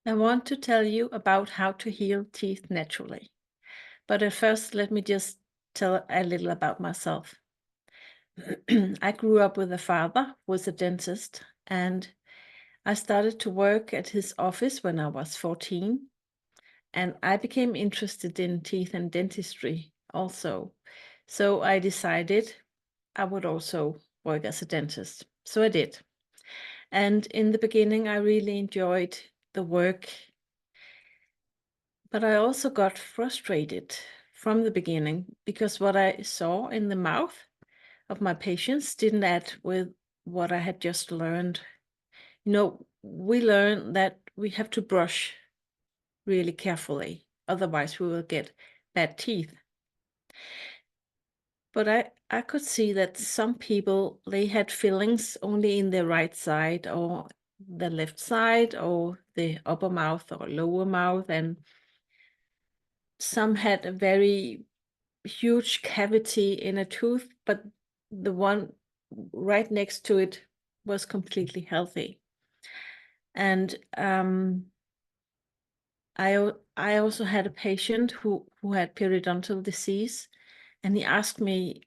I want to tell you about how to heal teeth naturally. But at first, let me just tell a little about myself. I grew up with a father who was a dentist, and I started to work at his office when I was 14. And I became interested in teeth and dentistry also. So I decided I would also work as a dentist. So I did. And in the beginning, I really enjoyed the work. But I also got frustrated from the beginning because what I saw in the mouth of my patients didn't add with what I had just learned. We learn that we have to brush really carefully, otherwise we will get bad teeth. But I could see that some people, they had fillings only in the right side or the left side or the upper mouth or lower mouth, and some had a very huge cavity in a tooth, but the one right next to it was completely healthy. And I also had a patient who had periodontal disease, and he asked me,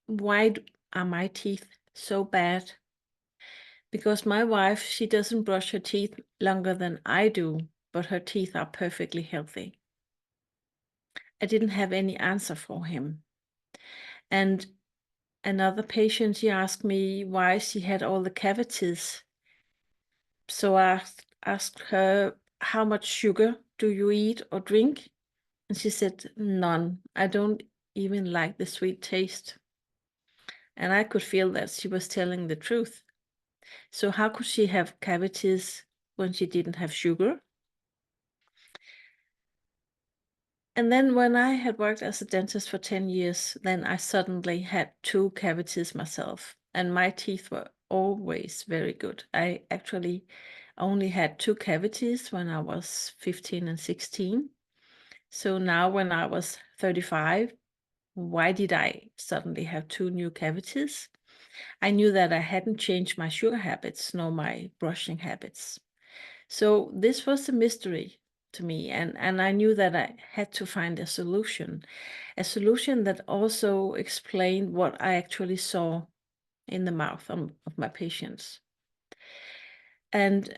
why are my teeth so bad? Because my wife, she doesn't brush her teeth longer than I do, but her teeth are perfectly healthy. I didn't have any answer for him. And another patient, she asked me why she had all the cavities. So I asked her, how much sugar do you eat or drink? And she said, none. I don't even like the sweet taste. And I could feel that she was telling the truth. So how could she have cavities when she didn't have sugar? And then when I had worked as a dentist for 10 years, then I suddenly had 2 cavities myself, and my teeth were always very good. I actually only had 2 cavities when I was 15 and 16. So now when I was 35, why did I suddenly have 2 new cavities? I knew that I hadn't changed my sugar habits nor my brushing habits. So this was a mystery to me, and I knew that I had to find a solution that also explained what I actually saw in the mouth of my patients. And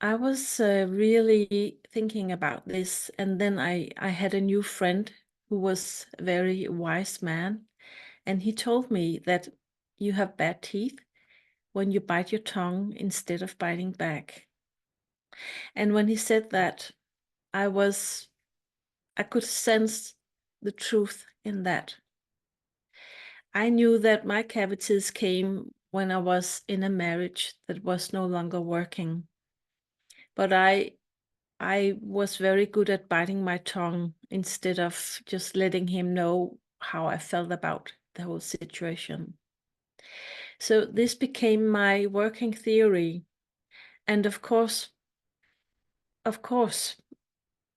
I was really thinking about this, and then I had a new friend who was a very wise man, and he told me that you have bad teeth when you bite your tongue instead of biting back. And when he said that, I could sense the truth in that. I knew that my cavities came when I was in a marriage that was no longer working. But I was very good at biting my tongue instead of just letting him know how I felt about the whole situation. So this became my working theory. And of course,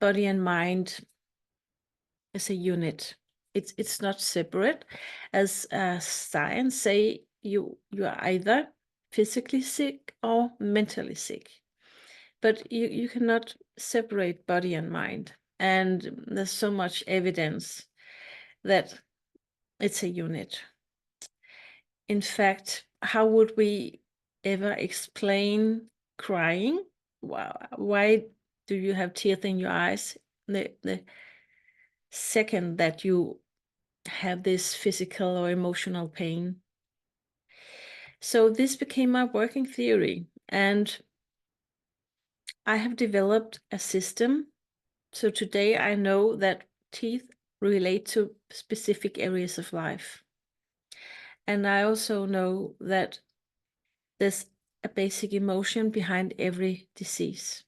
body and mind is a unit. It's not separate. As science say, you're either physically sick or mentally sick, but you cannot separate body and mind. And there's so much evidence that it's a unit. In fact, how would we ever explain crying? Why do you have tears in your eyes the second that you have this physical or emotional pain? So this became my working theory, and I have developed a system. So today I know that teeth relate to specific areas of life. And I also know that there's a basic emotion behind every disease.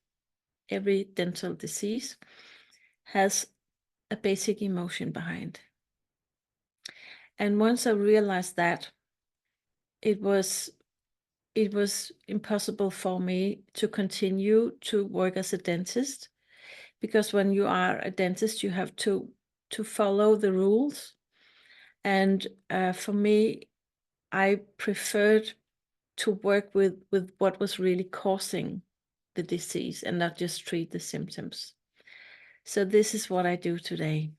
Every dental disease has a basic emotion behind. And once I realized that, it was impossible for me to continue to work as a dentist, because when you are a dentist, you have to follow the rules. And for me, I preferred to work with what was really causing the disease and not just treat the symptoms. So this is what I do today.